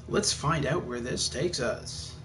Let's find out where this takes us.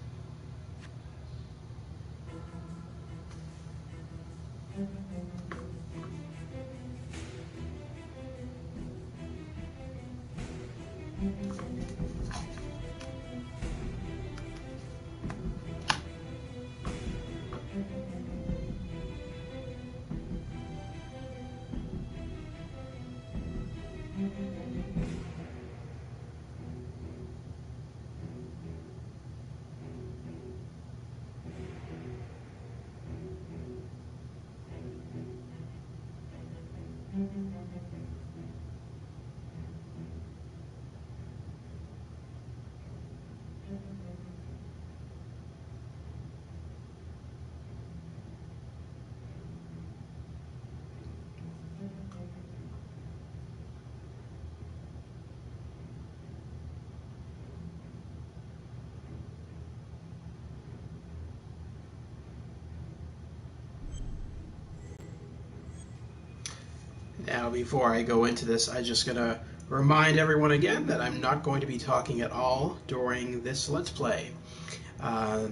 Now, before I go into this, I'm just going to remind everyone again that I'm not going to be talking at all during this Let's Play.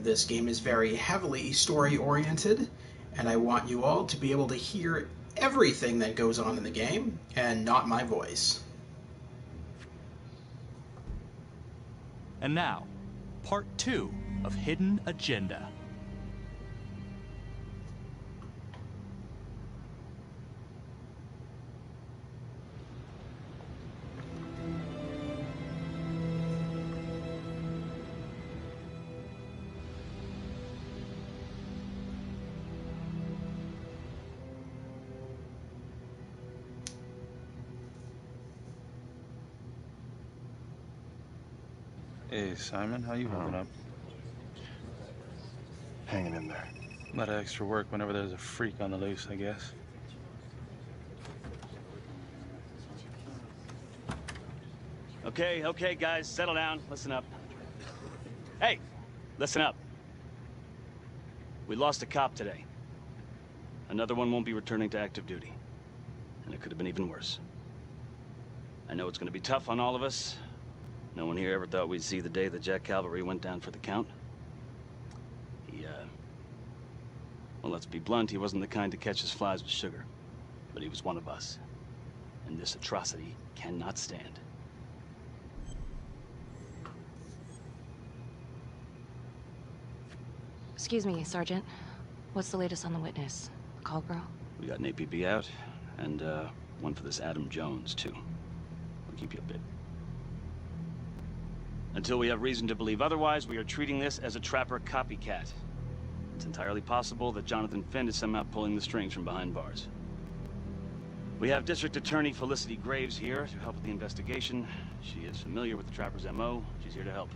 This game is very heavily story-oriented, and I want you all to be able to hear everything that goes on in the game, and not my voice. And now, part 2 of Hidden Agenda. Hey, Simon, how you holding up? Hanging in there. A lot of extra work whenever there's a freak on the loose, I guess. Okay, guys, settle down. Listen up. Hey, listen up. We lost a cop today. Another one won't be returning to active duty. And it could have been even worse. I know it's going to be tough on all of us. No one here ever thought we'd see the day that Jack Calvary went down for the count. Well, let's be blunt, he wasn't the kind to catch his flies with sugar. But he was one of us. And this atrocity cannot stand. Excuse me, Sergeant. What's the latest on the witness? The call girl? We got an APB out, and one for this Adam Jones, too. I'll keep you a bit. Until we have reason to believe otherwise, we are treating this as a trapper copycat. It's entirely possible that Jonathan Finn is somehow pulling the strings from behind bars. We have District Attorney Felicity Graves here to help with the investigation. She is familiar with the trapper's MO. She's here to help.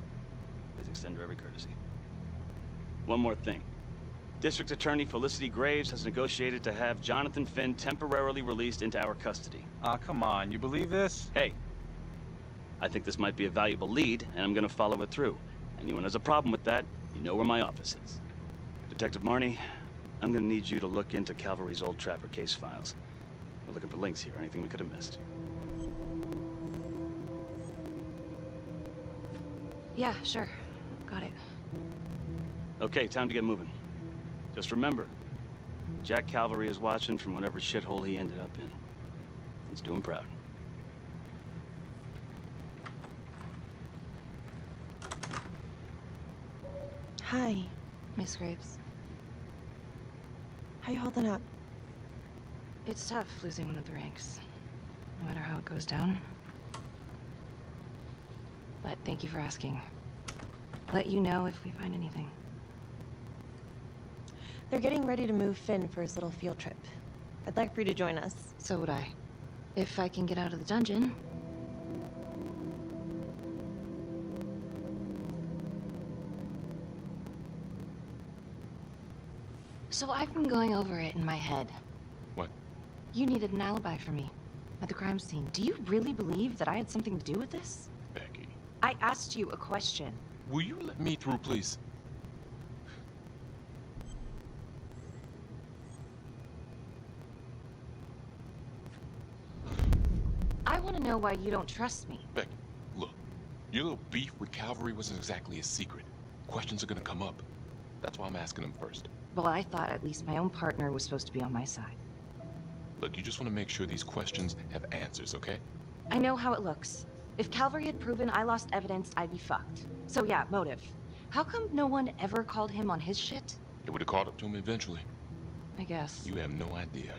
Please extend her every courtesy. One more thing. District Attorney Felicity Graves has negotiated to have Jonathan Finn temporarily released into our custody. Ah, come on, you believe this? Hey. I think this might be a valuable lead, and I'm gonna follow it through. Anyone has a problem with that, you know where my office is. Detective Marney, I'm gonna need you to look into Calvary's old trapper case files. We're looking for links here, anything we could have missed. Yeah, sure. Got it. Okay, time to get moving. Just remember, Jack Calvary is watching from whatever shithole he ended up in. Let's do him proud. Hi. Miss Graves. How you holding up? It's tough losing one of the ranks, no matter how it goes down. But thank you for asking. Let you know if we find anything. They're getting ready to move Finn for his little field trip. I'd like for you to join us. So would I. If I can get out of the dungeon. So I've been going over it in my head. What? You needed an alibi for me at the crime scene. Do you really believe that I had something to do with this? Becky. I asked you a question. Will you let me through, please? I want to know why you don't trust me. Becky, look. Your little beef with Calvary wasn't exactly a secret. Questions are gonna come up. That's why I'm asking them first. Well, I thought at least my own partner was supposed to be on my side. Look, you just want to make sure these questions have answers, okay? I know how it looks. If Calvary had proven I lost evidence, I'd be fucked. So yeah, motive. How come no one ever called him on his shit? It would have caught up to him eventually. I guess. You have no idea.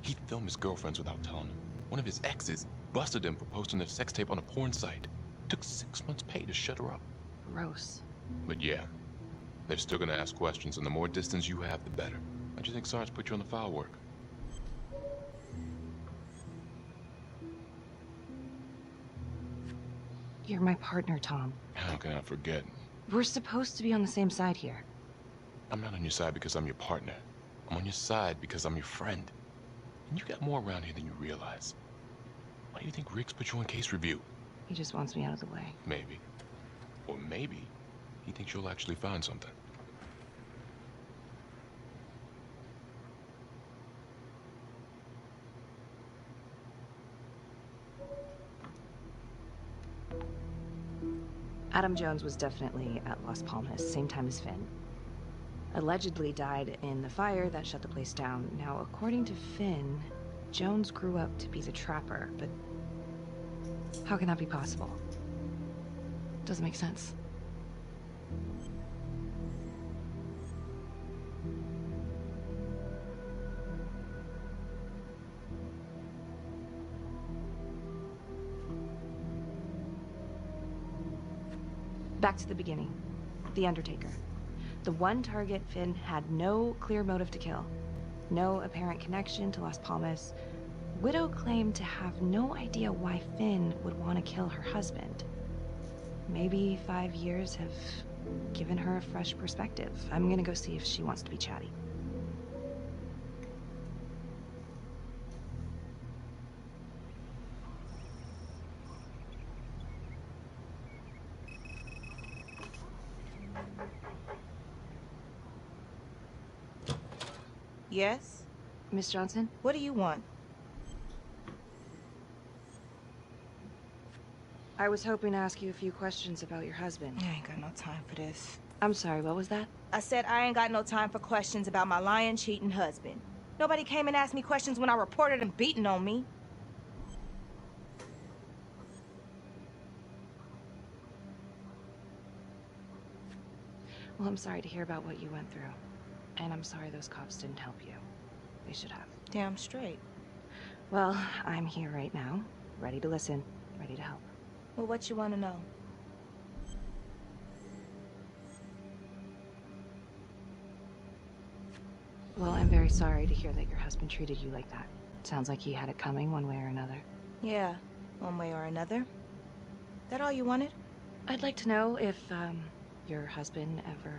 He filmed his girlfriends without telling them. One of his exes busted him for posting their sex tape on a porn site. Took 6 months' pay to shut her up. Gross. But yeah, they're still gonna ask questions, and the more distance you have, the better. How'd you think Sarge put you on the file work? You're my partner, Tom. How can I forget? We're supposed to be on the same side here. I'm not on your side because I'm your partner. I'm on your side because I'm your friend. And you got more around here than you realize. Why do you think Riggs put you on case review? He just wants me out of the way. Maybe. Or maybe he thinks you'll actually find something. Adam Jones was definitely at Las Palmas, same time as Finn. Allegedly died in the fire that shut the place down. Now, according to Finn, Jones grew up to be the trapper, but how can that be possible? Doesn't make sense. Back to the beginning. The Undertaker. The one target Finn had no clear motive to kill. No apparent connection to Las Palmas. Widow claimed to have no idea why Finn would want to kill her husband. Maybe 5 years have given her a fresh perspective. I'm gonna go see if she wants to be chatty. Yes? Miss Johnson? What do you want? I was hoping to ask you a few questions about your husband. I ain't got no time for this. I'm sorry, what was that? I said I ain't got no time for questions about my lying, cheating husband. Nobody came and asked me questions when I reported him beating on me. Well, I'm sorry to hear about what you went through. And I'm sorry those cops didn't help you. They should have. Damn straight. Well, I'm here right now, ready to listen, ready to help. Well, what you want to know? Well, I'm very sorry to hear that your husband treated you like that. Sounds like he had it coming one way or another. Yeah, one way or another. That all you wanted? I'd like to know if, your husband ever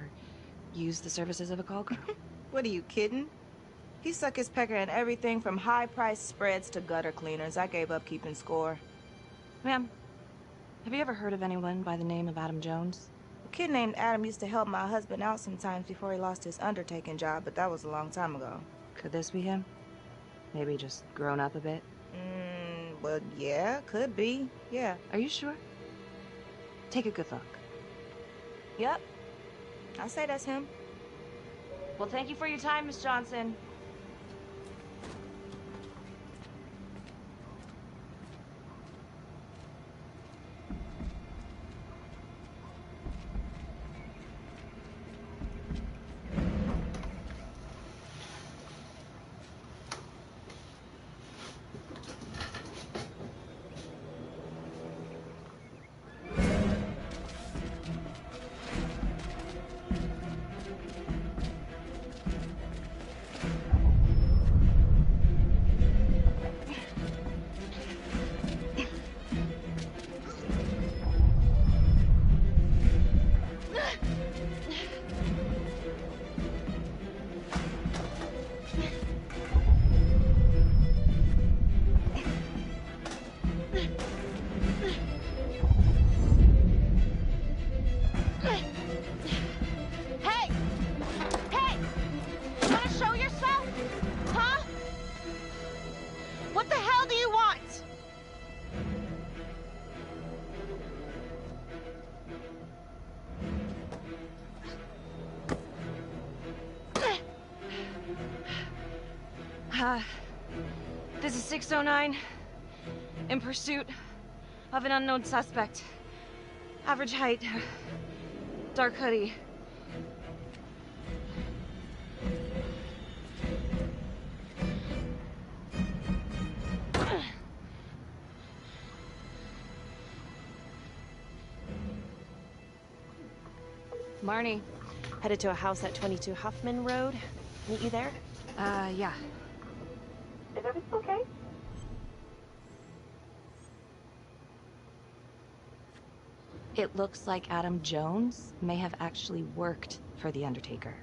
used the services of a call girl. What are you kidding? He suck his pecker in everything from high-priced spreads to gutter cleaners. I gave up keeping score. Ma'am, have you ever heard of anyone by the name of Adam Jones? A kid named Adam used to help my husband out sometimes before he lost his undertaking job, but that was a long time ago. Could this be him? Maybe just grown up a bit? Well, yeah, could be. Yeah. Are you sure? Take a good look. Yep. I say that's him. Well, thank you for your time, Miss Johnson. This is 609. In pursuit of an unknown suspect. Average height. Dark hoodie. Marney. Headed to a house at 22 Huffman Road. Meet you there? Yeah. Is everything okay? It looks like Adam Jones may have actually worked for the Undertaker.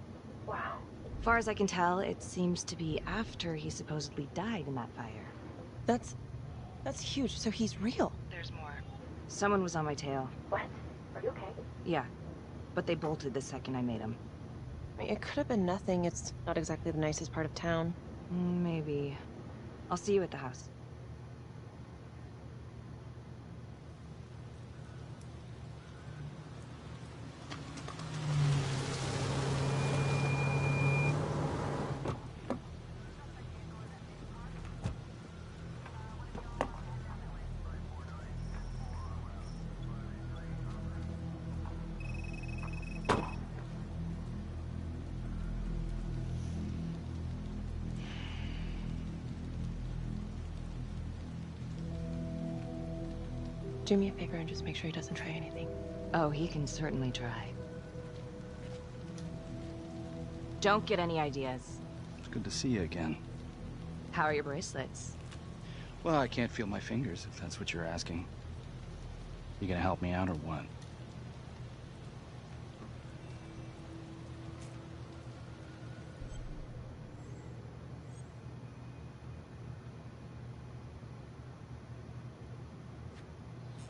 Wow. Far as I can tell, it seems to be after he supposedly died in that fire. That's huge. So he's real. There's more. Someone was on my tail. What? Are you okay? Yeah, but they bolted the second I made them. It could have been nothing. It's not exactly the nicest part of town. Maybe. I'll see you at the house. Do me a favor and just make sure he doesn't try anything. Oh, he can certainly try. Don't get any ideas. It's good to see you again. How are your bracelets? Well, I can't feel my fingers, if that's what you're asking. You gonna help me out or what?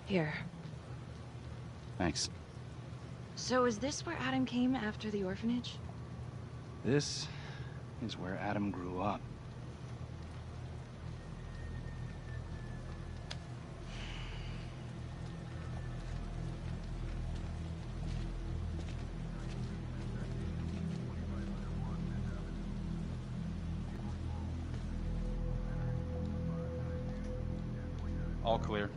Here. Thanks. So is this where Adam came after the orphanage? This is where Adam grew up. All clear.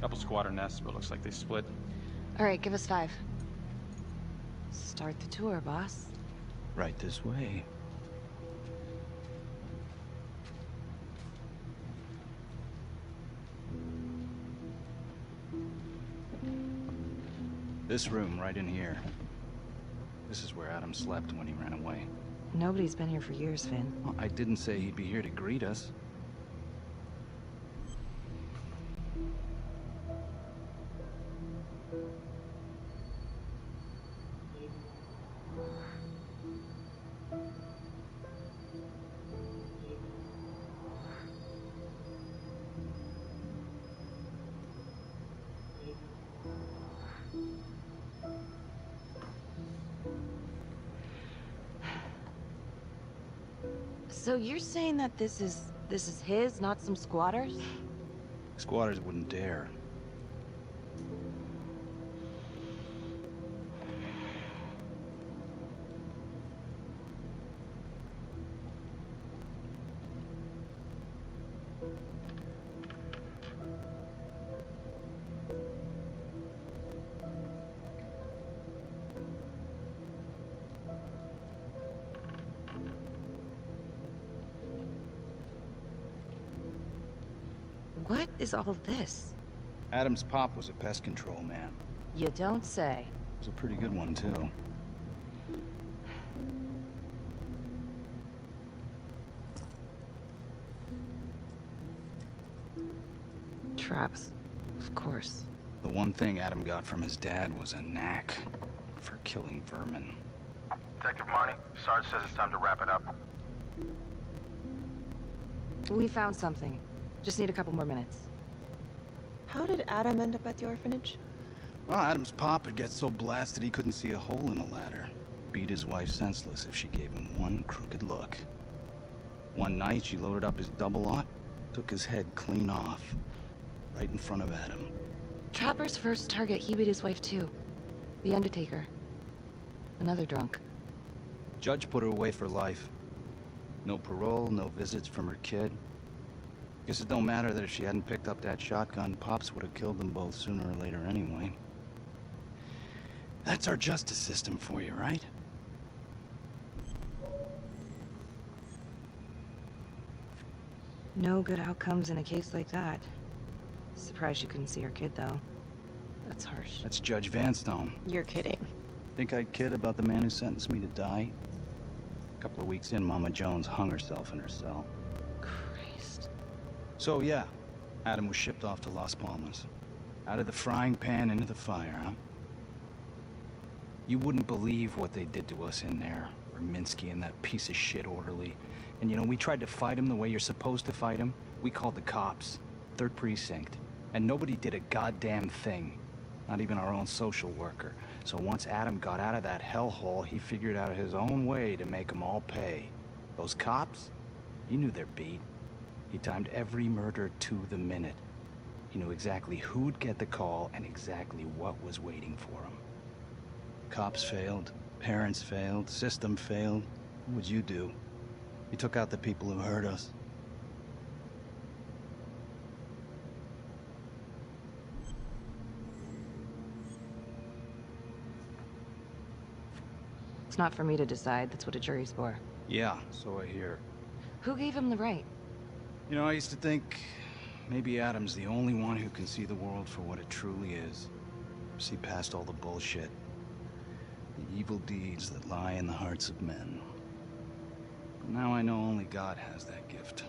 Couple squatter nests, but looks like they split. All right, give us 5. Start the tour, boss. Right this way. This room right in here. This is where Adam slept when he ran away. Nobody's been here for years, Finn. Well, I didn't say he'd be here to greet us. So you're saying that this is his, not some squatters? Squatters wouldn't dare. What is all this? Adam's pop was a pest control man. You don't say. He was a pretty good one, too. Traps, of course. The one thing Adam got from his dad was a knack for killing vermin. Detective Marney, Sarge says it's time to wrap it up. We found something. Just need a couple more minutes. How did Adam end up at the orphanage? Well, Adam's pop would get so blasted he couldn't see a hole in a ladder. Beat his wife senseless if she gave him one crooked look. One night, she loaded up his double-aught, took his head clean off, right in front of Adam. Trapper's first target, he beat his wife too. The Undertaker. Another drunk. Judge put her away for life. No parole, no visits from her kid. Guess it don't matter that if she hadn't picked up that shotgun, Pops would have killed them both sooner or later anyway. That's our justice system for you, right? No good outcomes in a case like that. Surprised you couldn't see her kid, though. That's harsh. That's Judge Vanstone. You're kidding. Think I'd kid about the man who sentenced me to die? A couple of weeks in, Mama Jones hung herself in her cell. Christ. So yeah, Adam was shipped off to Las Palmas. Out of the frying pan into the fire, huh? You wouldn't believe what they did to us in there. Raminsky and that piece of shit orderly. And you know, we tried to fight him the way you're supposed to fight him. We called the cops. 3rd Precinct. And nobody did a goddamn thing. Not even our own social worker. So once Adam got out of that hellhole, he figured out his own way to make them all pay. Those cops? He knew their beat. He timed every murder to the minute. He knew exactly who'd get the call and exactly what was waiting for him. Cops failed, parents failed, system failed. What would you do? He took out the people who hurt us. It's not for me to decide. That's what a jury's for. Yeah, so I hear. Who gave him the right? You know, I used to think maybe Adam's the only one who can see the world for what it truly is. See past all the bullshit. The evil deeds that lie in the hearts of men. But now I know only God has that gift.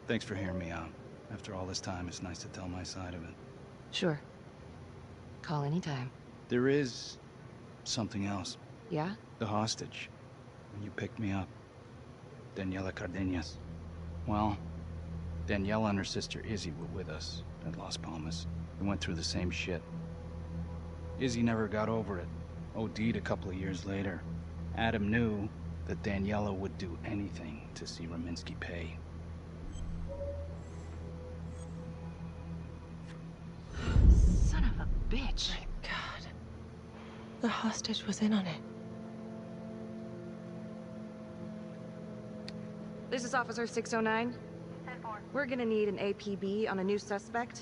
Thanks for hearing me out. After all this time, it's nice to tell my side of it. Sure. Call anytime. There is something else. Yeah? The hostage. When you picked me up. Daniela Cardenas. Well, Daniela and her sister Izzy were with us at Las Palmas. We went through the same shit. Izzy never got over it. OD'd a couple of years later. Adam knew that Daniela would do anything to see Raminsky pay. Son of a bitch. My God. The hostage was in on it. This is Officer 609. We're gonna need an APB on a new suspect.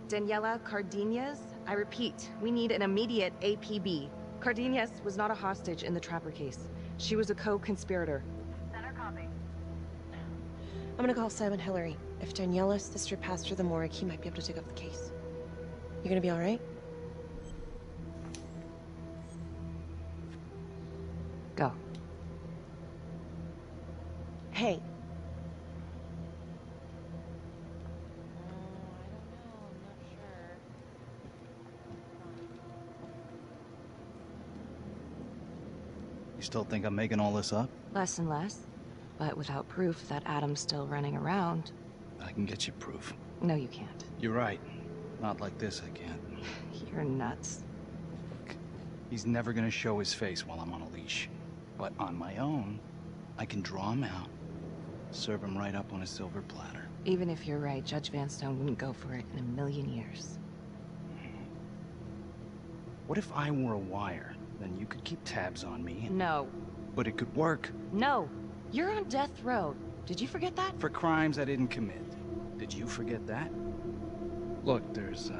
Daniela Cardenas. I repeat, we need an immediate APB. Cardenas was not a hostage in the Trapper case. She was a co-conspirator. Center copy. I'm gonna call Simon Hillary. If Daniela's sister passed through the morgue, he might be able to take up the case. You gonna be all right? Go. Hey. You still think I'm making all this up? Less and less. But without proof that Adam's still running around. I can get you proof. No, you can't. You're right. Not like this, I can't. You're nuts. He's never gonna show his face while I'm on a leash. But on my own, I can draw him out, serve him right up on a silver platter. Even if you're right, Judge Vanstone wouldn't go for it in a million years. What if I were a wire? Then you could keep tabs on me. No. But it could work. No. You're on death row. Did you forget that? For crimes I didn't commit. Did you forget that? Look, there's,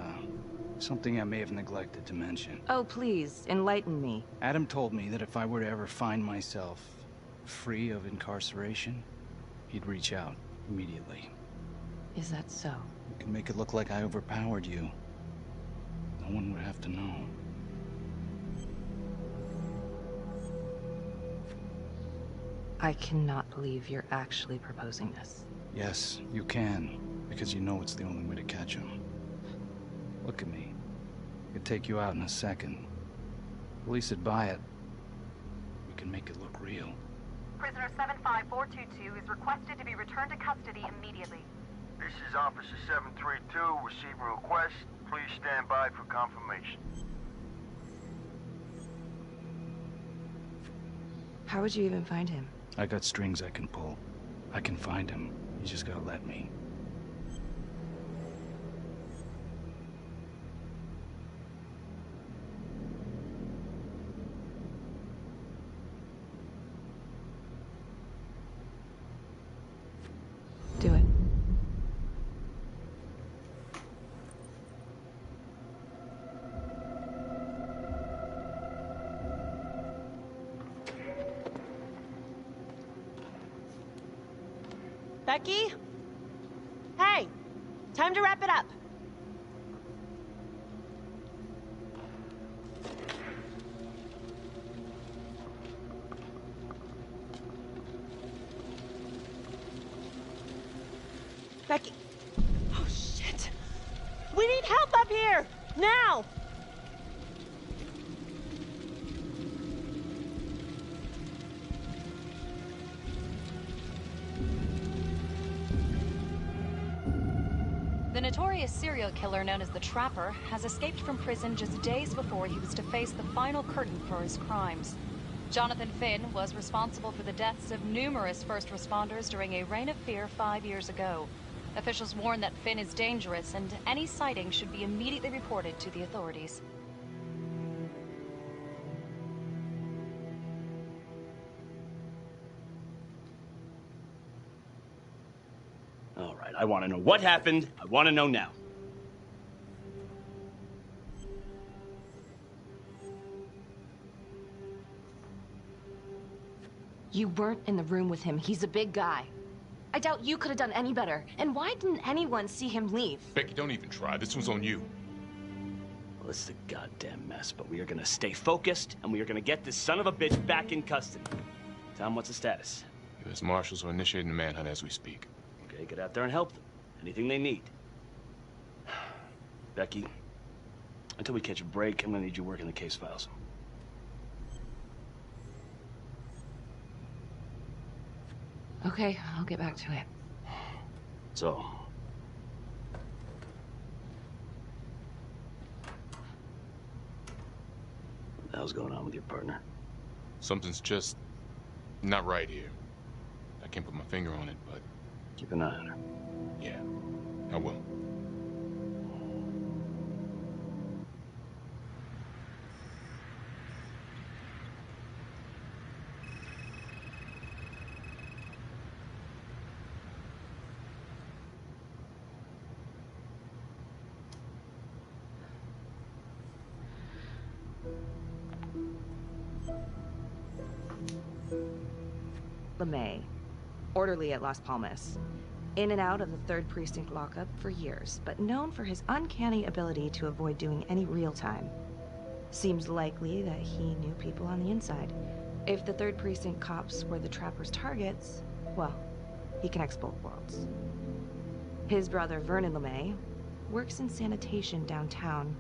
something I may have neglected to mention. Oh, please, enlighten me. Adam told me that if I were to ever find myself free of incarceration, he'd reach out immediately. Is that so? You can make it look like I overpowered you. No one would have to know. I cannot believe you're actually proposing this. Yes, you can, because you know it's the only way to catch him. Look at me. I could take you out in a second. Police would buy it. We can make it look real. Prisoner 75422 is requested to be returned to custody immediately. This is Officer 732, receiving request. Please stand by for confirmation. How would you even find him? I got strings I can pull. I can find him. You just gotta let me. Becky? Hey, time to wrap it up. Becky. Oh, shit. We need help up here! Now! The notorious serial killer known as the Trapper has escaped from prison just days before he was to face the final curtain for his crimes. Jonathan Finn was responsible for the deaths of numerous first responders during a reign of fear 5 years ago. Officials warn that Finn is dangerous and any sighting should be immediately reported to the authorities. All right, I want to know what happened. I want to know now. You weren't in the room with him. He's a big guy. I doubt you could have done any better. And why didn't anyone see him leave? Becky, don't even try. This one's on you. Well, this is a goddamn mess, but we are gonna stay focused, and we are gonna get this son of a bitch back in custody. Tom, what's the status? U.S. Marshals are initiating the manhunt as we speak. Okay, get out there and help them. Anything they need. Becky, until we catch a break, I'm gonna need you working the case files. Okay, I'll get back to it. So, what the hell's going on with your partner? Something's just not right here. I can't put my finger on it, but... Keep an eye on her. Yeah, I will. LeMay, orderly at Las Palmas. In and out of the 3rd Precinct lockup for years, but known for his uncanny ability to avoid doing any real time. Seems likely that he knew people on the inside. If the 3rd Precinct cops were the Trapper's targets, well, he connects both worlds. His brother, Vernon LeMay, works in sanitation downtown.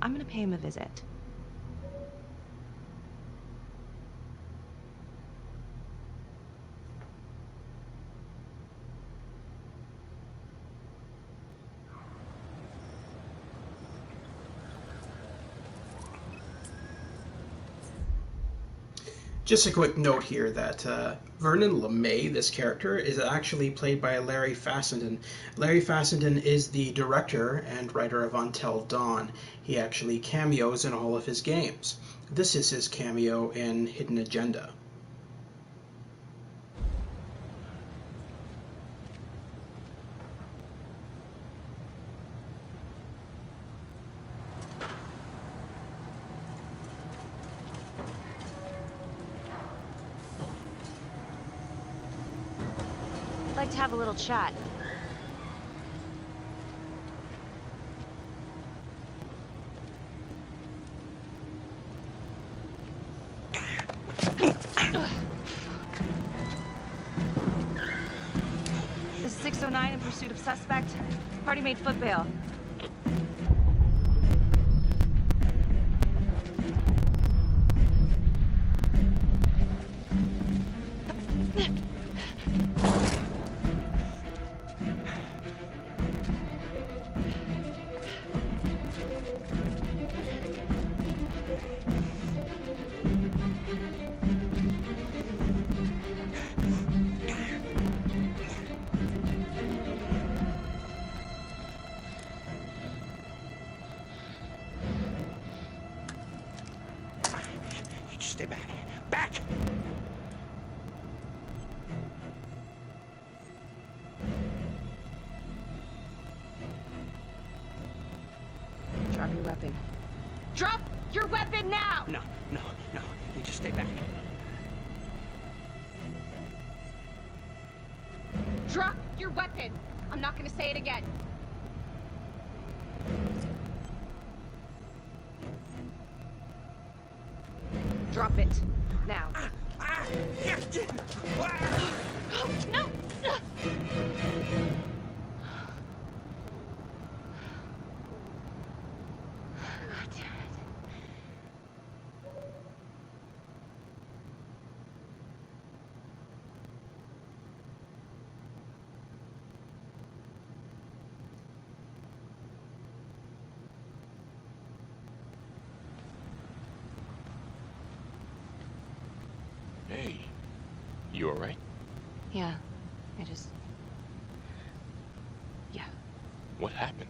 I'm gonna pay him a visit. Just a quick note here that Vernon LeMay, this character, is actually played by Larry Fassenden. Larry Fassenden is the director and writer of Until Dawn. He actually cameos in all of his games. This is his cameo in Hidden Agenda. Like to have a little chat. This is 609 in pursuit of suspect. Party made foot bail. Stay back. Back! Drop your weapon. Drop your weapon now! No. You just stay back. Drop Drop your weapon. I'm not gonna say it again. Drop it. Now. No! Hey, you alright? Yeah, I just... Yeah. What happened?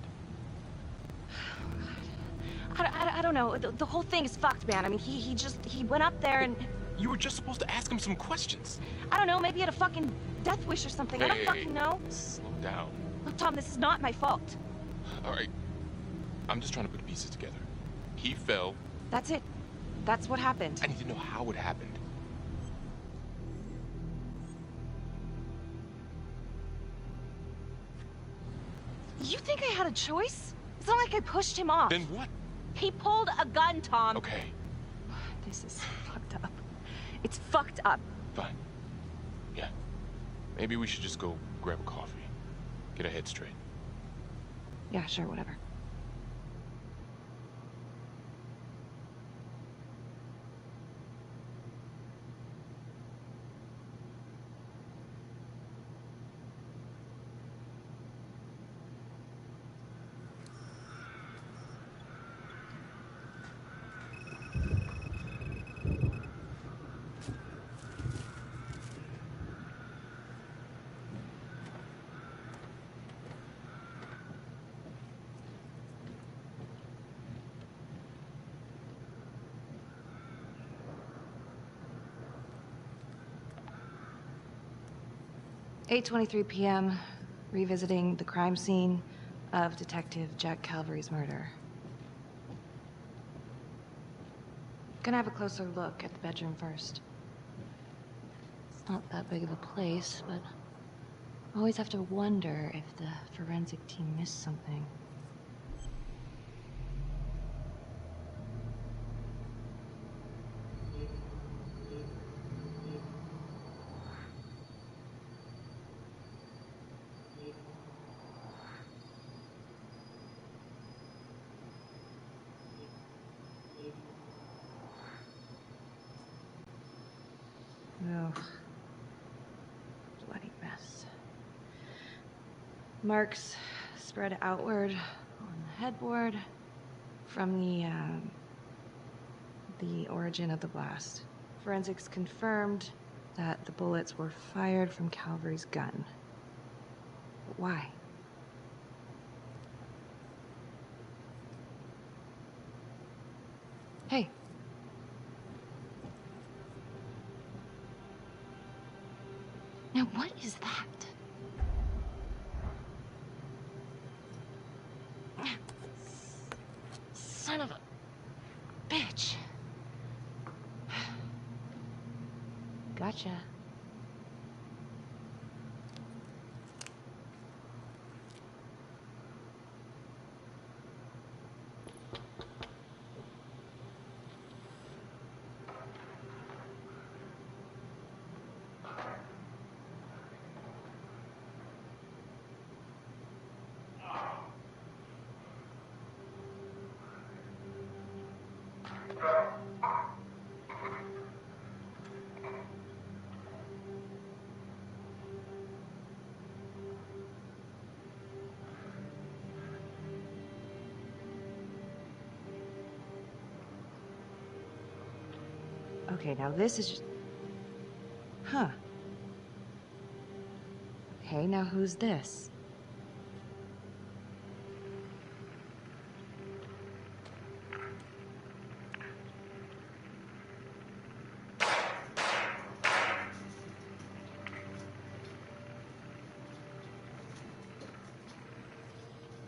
I don't know. The whole thing is fucked, man. I mean, he went up there and... You were just supposed to ask him some questions. I don't know, maybe he had a fucking death wish or something. I don't fucking know. Slow down. Look, Tom, this is not my fault. Alright. I'm just trying to put the pieces together. He fell. That's it. That's what happened. I need to know how it happened. You think I had a choice? It's not like I pushed him off. Then what? He pulled a gun, Tom. Okay. This is fucked up. It's fucked up. Fine. Yeah. Maybe we should just go grab a coffee. Get our head straight. Yeah, sure, whatever. "8:23 p.m., revisiting the crime scene of Detective Jack Calvary's murder. Gonna have a closer look at the bedroom first. It's not that big of a place, but I always have to wonder if the forensic team missed something. Ugh. Bloody mess. Marks spread outward on the headboard from the origin of the blast. Forensics confirmed that the bullets were fired from Calvary's gun. But why? Hey. Now what is that? Son of a bitch. Gotcha. Okay, now this is just... Huh. Okay, now who's this?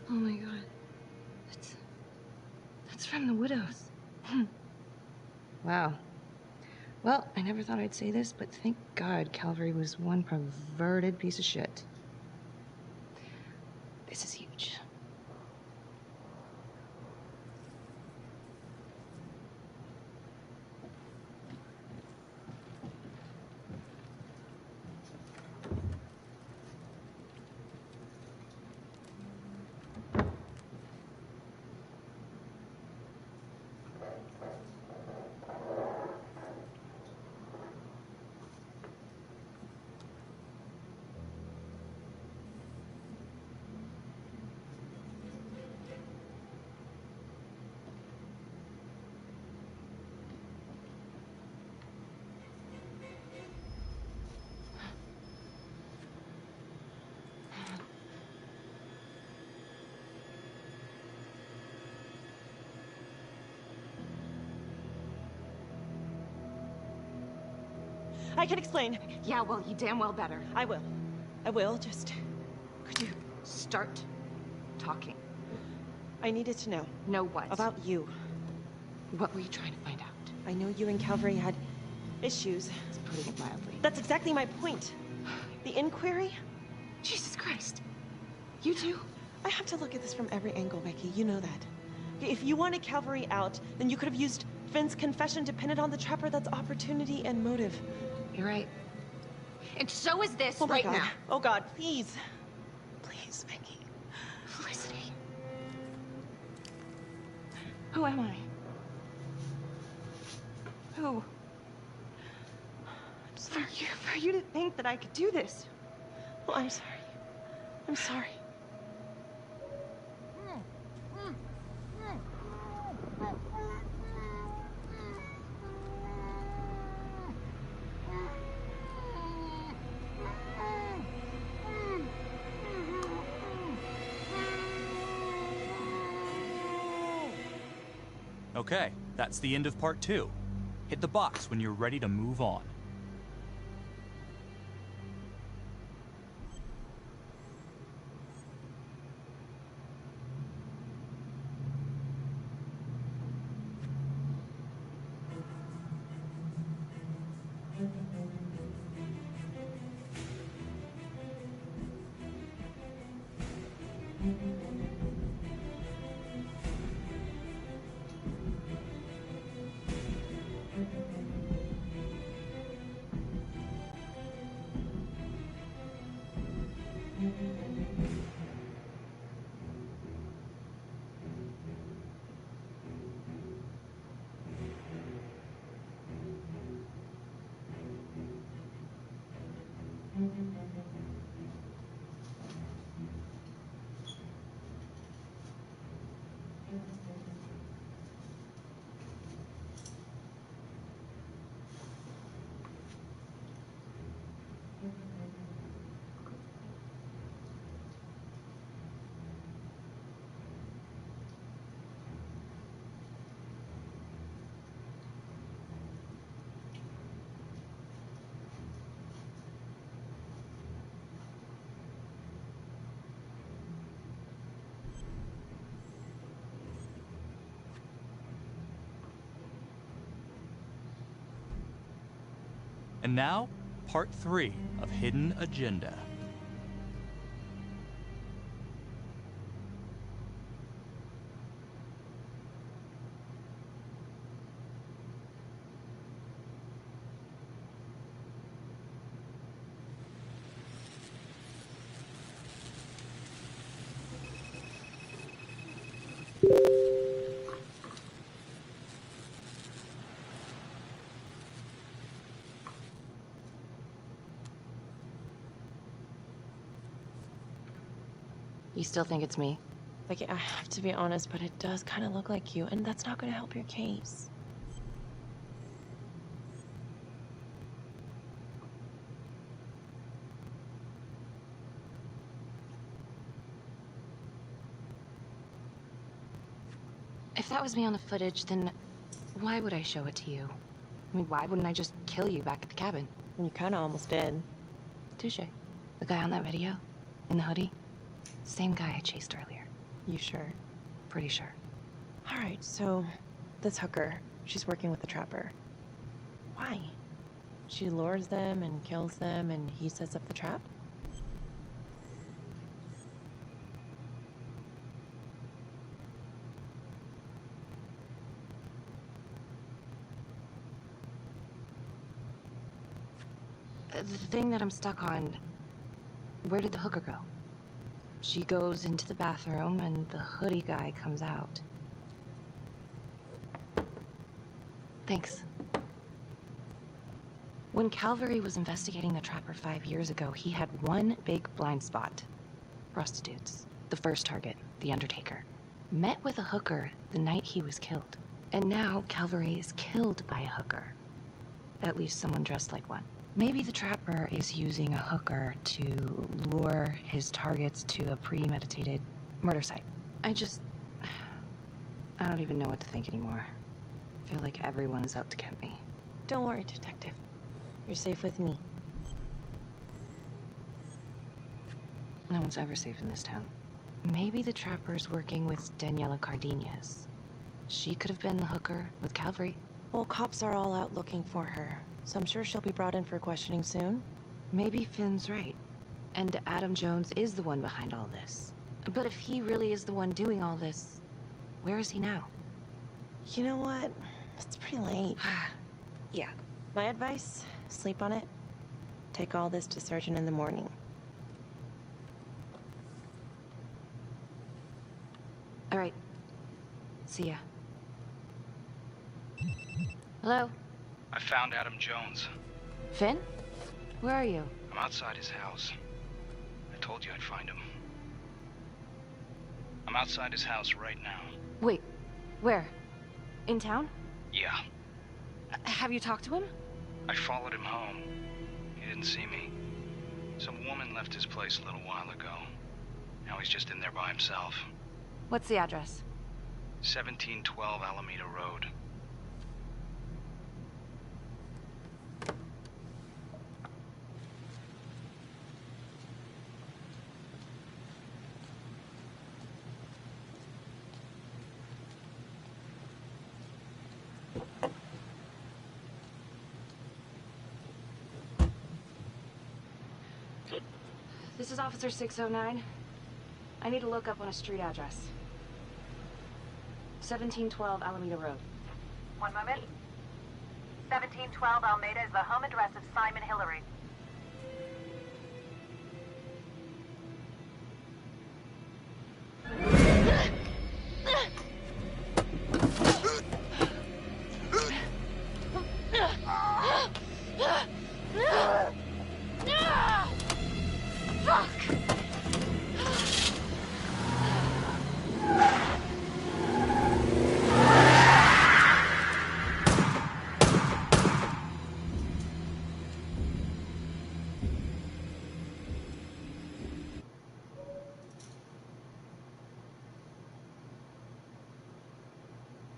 Oh my god. That's from the Widows. Wow. Well, I never thought I'd say this, but thank God Calvary was one perverted piece of shit. I can explain. Yeah, well, you damn well better. I will. I will, just... Could you start talking? I needed to know. Know what? About you. What were you trying to find out? I know you and Calvary had issues. It's putting it mildly. That's exactly my point. The inquiry? Jesus Christ. You too? I have to look at this from every angle, Becky. You know that. If you wanted Calvary out, then you could have used Finn's confession to pin it on the Trapper. That's opportunity and motive. You're right. And so is this Oh my right God. now. Oh God, please. Please, Becky. Felicity. Who am I? Who? For you to think that I could do this. Oh, I'm sorry. I'm sorry. Okay, that's the end of part 2. Hit the box when you're ready to move on. And now, part 3 of Hidden Agenda. You still think it's me? Like, I have to be honest, but it does kind of look like you, and that's not going to help your case. If that was me on the footage, then why would I show it to you? I mean, why wouldn't I just kill you back at the cabin? And you kind of almost did. Touche. The guy on that video? In the hoodie? Same guy I chased earlier. You sure? Pretty sure. Alright, so this hooker, she's working with the Trapper. Why? She lures them and kills them and he sets up the trap? The thing that I'm stuck on, where did the hooker go? She goes into the bathroom and the hoodie guy comes out. Thanks. When Calvary was investigating the Trapper 5 years ago, he had one big blind spot. Prostitutes. The first target, the Undertaker. Met with a hooker the night he was killed. And now Calvary is killed by a hooker. At least someone dressed like one. Maybe the Trapper is using a hooker to lure his targets to a premeditated murder site. I don't even know what to think anymore. I feel like everyone is out to get me. Don't worry, Detective. You're safe with me. No one's ever safe in this town. Maybe the trapper's working with Daniela Cardenas. She could have been the hooker with Calvary. Well, cops are all out looking for her, so I'm sure she'll be brought in for questioning soon. Maybe Finn's right. And Adam Jones is the one behind all this. But if he really is the one doing all this, where is he now? You know what? It's pretty late. Yeah. My advice, sleep on it. Take all this to Surgeon in the morning. All right. See ya. Hello? I found Adam Jones. Finn? Where are you? I'm outside his house. I told you I'd find him. I'm outside his house right now. Wait, where? In town? Yeah. Have you talked to him? I followed him home. He didn't see me. Some woman left his place a little while ago. Now he's just in there by himself. What's the address? 1712 Alameda Road. This is Officer 609. I need to look up on a street address. 1712 Alameda Road. One moment. 1712 Alameda is the home address of Simon Hillary.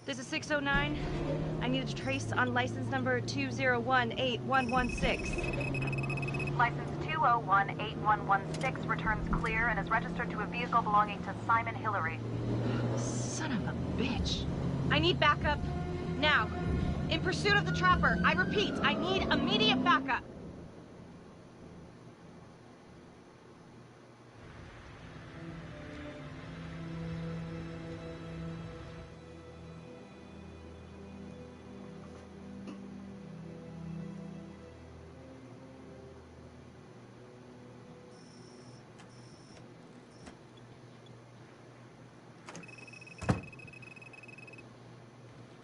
This is 609. I need a trace on license number 2018116. License 2018116 returns clear and is registered to a vehicle belonging to Simon Hillary. Son of a bitch. I need backup now. In pursuit of the trapper. I repeat, I need immediate backup.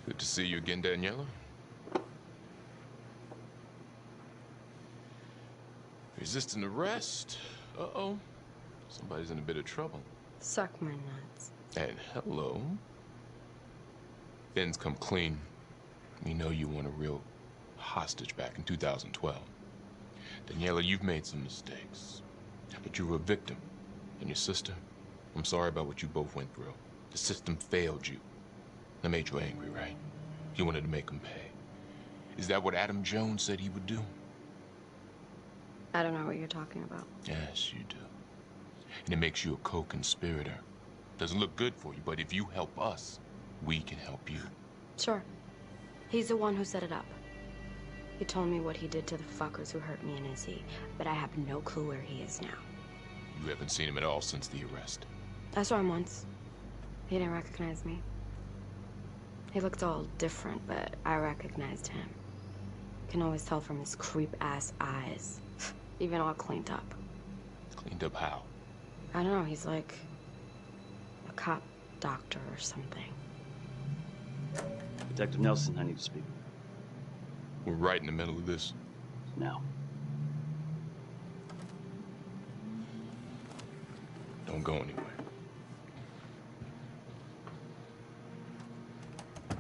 Good to see you again, Daniela. Resisting arrest? Uh-oh. Somebody's in a bit of trouble. Suck my nuts. And hello. Finn's come clean. We know you weren't a real hostage back in 2012. Daniela, you've made some mistakes. But you were a victim. And your sister, I'm sorry about what you both went through. The system failed you. That made you angry, right? You wanted to make him pay. Is that what Adam Jones said he would do? I don't know what you're talking about. Yes, you do. And it makes you a co-conspirator. Doesn't look good for you, but if you help us, we can help you. Sure. He's the one who set it up. He told me what he did to the fuckers who hurt me in Izzy, but I have no clue where he is now. You haven't seen him at all since the arrest. I saw him once. He didn't recognize me. He looked all different, but I recognized him. Can always tell from his creep-ass eyes. Even all cleaned up. Cleaned up how? I don't know, he's like a cop doctor or something. Detective Nelson, I need to speak. We're right in the middle of this. Now. Don't go anywhere.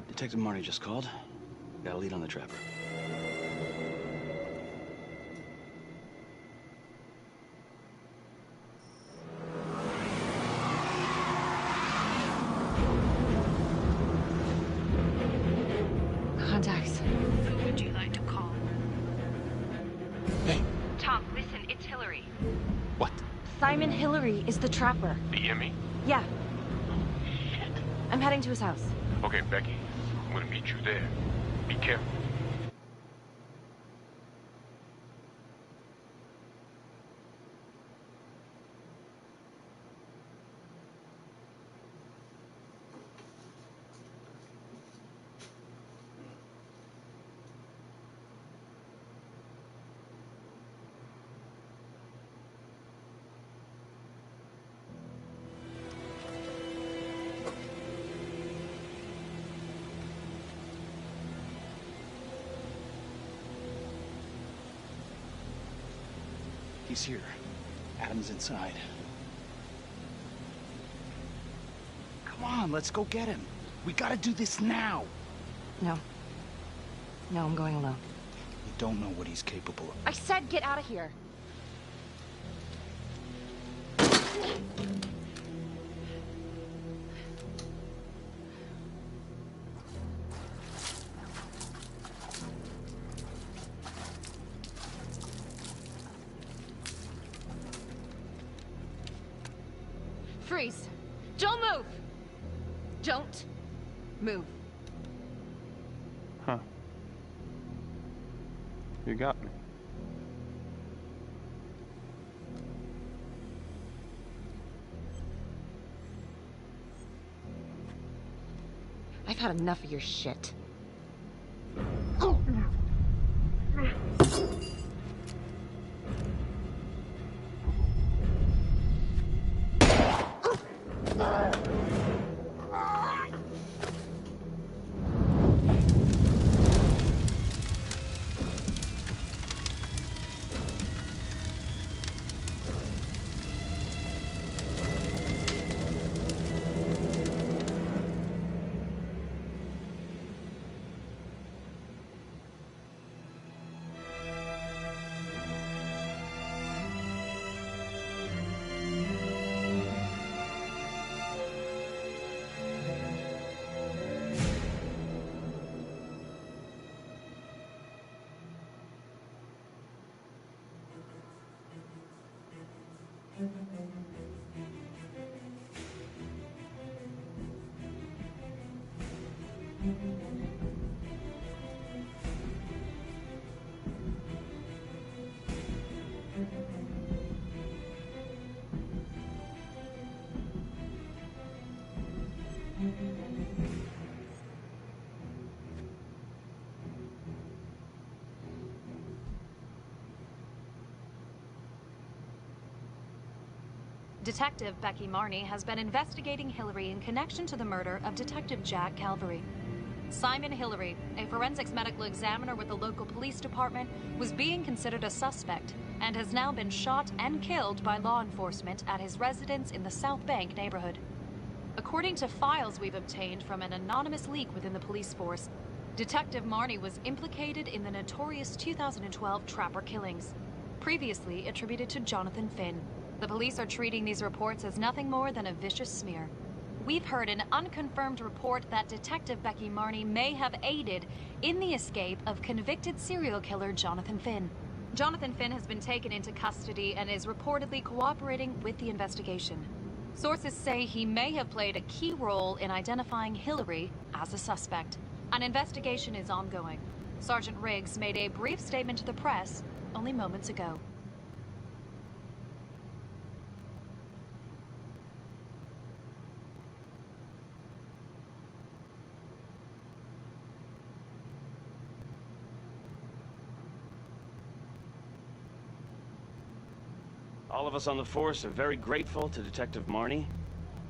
Detective Marney just called. Got a lead on the trapper. Contacts. Who would you like to call? It's Hillary. What? Simon Hillary is the trapper. The Emmy? Yeah. I'm heading to his house. Okay, Becky. I'm gonna meet you there. Be careful. He's here. Adam's inside. Come on, let's go get him. We gotta do this now. No. No, I'm going alone. You don't know what he's capable of. I said get out of here. Freeze. Don't move. Don't move. Huh. You got me. I've had enough of your shit. Detective Becky Marney has been investigating Hillary in connection to the murder of Detective Jack Calvary. Simon Hillary, a forensics medical examiner with the local police department, was being considered a suspect and has now been shot and killed by law enforcement at his residence in the South Bank neighborhood. According to files we've obtained from an anonymous leak within the police force, Detective Marney was implicated in the notorious 2012 Trapper killings, previously attributed to Jonathan Finn. The police are treating these reports as nothing more than a vicious smear. We've heard an unconfirmed report that Detective Becky Marney may have aided in the escape of convicted serial killer Jonathan Finn. Jonathan Finn has been taken into custody and is reportedly cooperating with the investigation. Sources say he may have played a key role in identifying Hillary as a suspect. An investigation is ongoing. Sergeant Riggs made a brief statement to the press only moments ago. All of us on the force are very grateful to Detective Marney.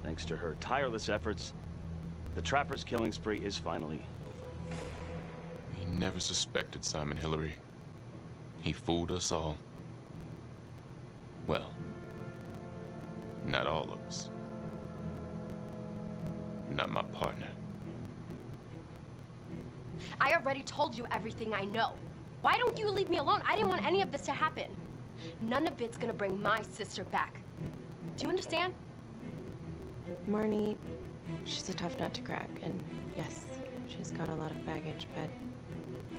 Thanks to her tireless efforts, the Trapper's killing spree is finally over. We never suspected Simon Hillary. He fooled us all. Well, not all of us. Not my partner. I already told you everything I know. Why don't you leave me alone? I didn't want any of this to happen. None of it's gonna bring my sister back. Do you understand? Marney, she's a tough nut to crack, and yes, she's got a lot of baggage, but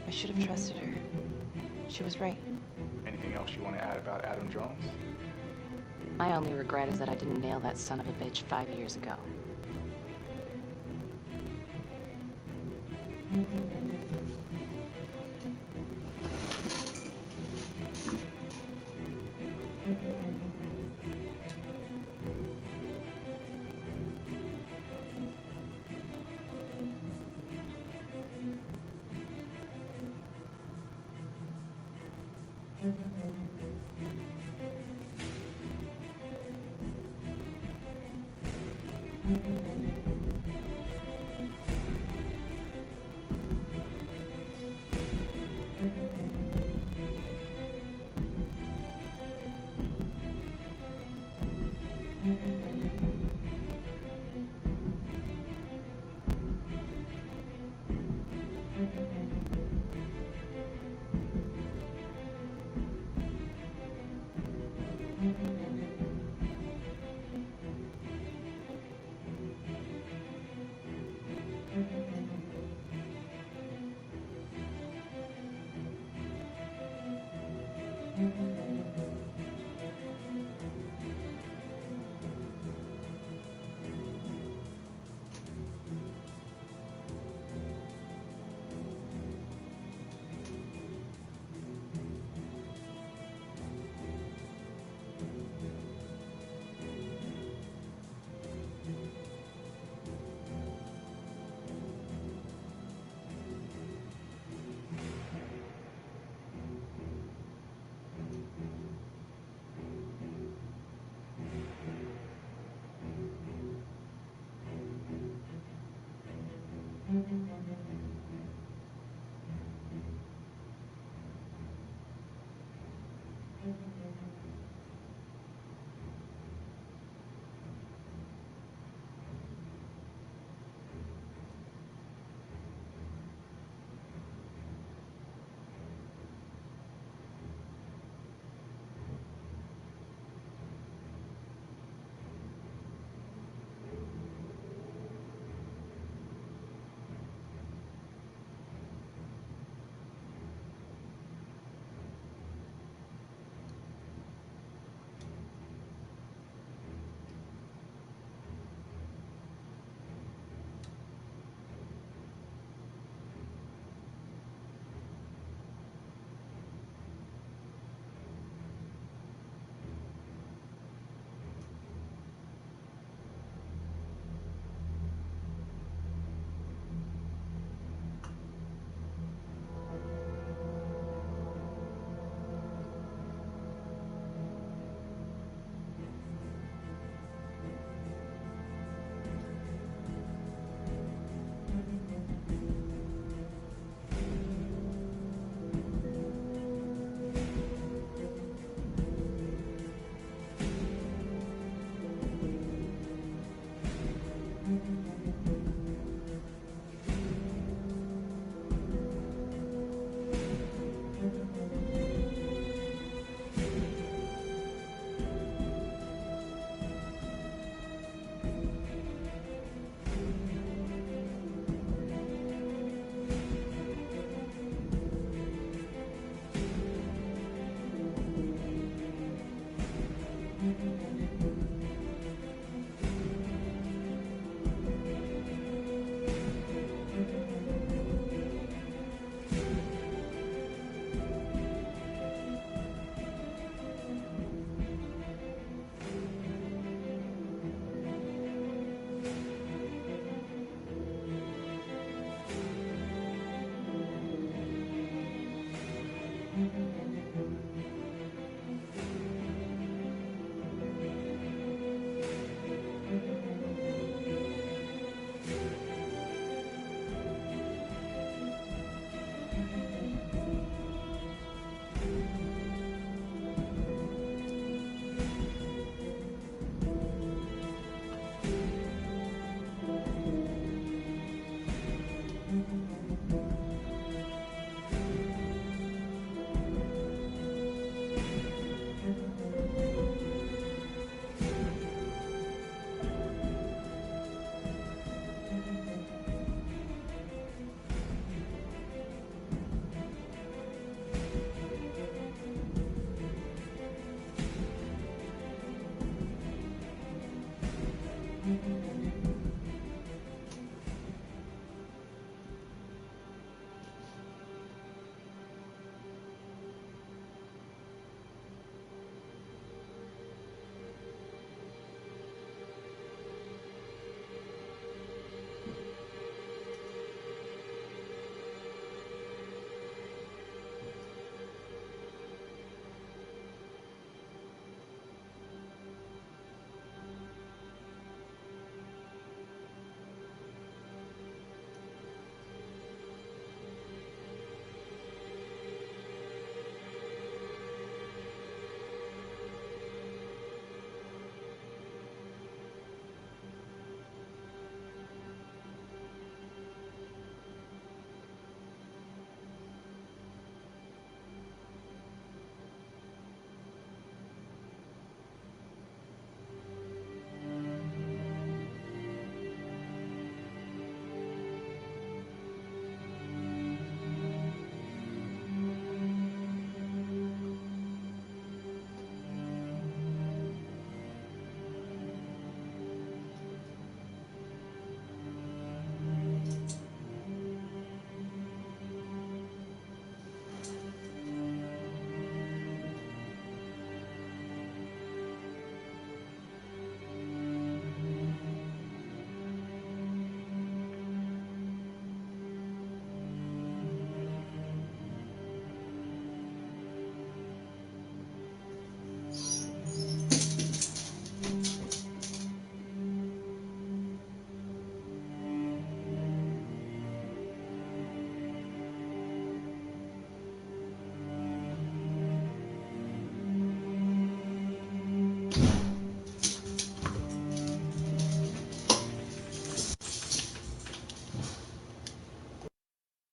I should have trusted her. She was right. Anything else you want to add about Adam Jones? My only regret is that I didn't nail that son of a bitch 5 years ago.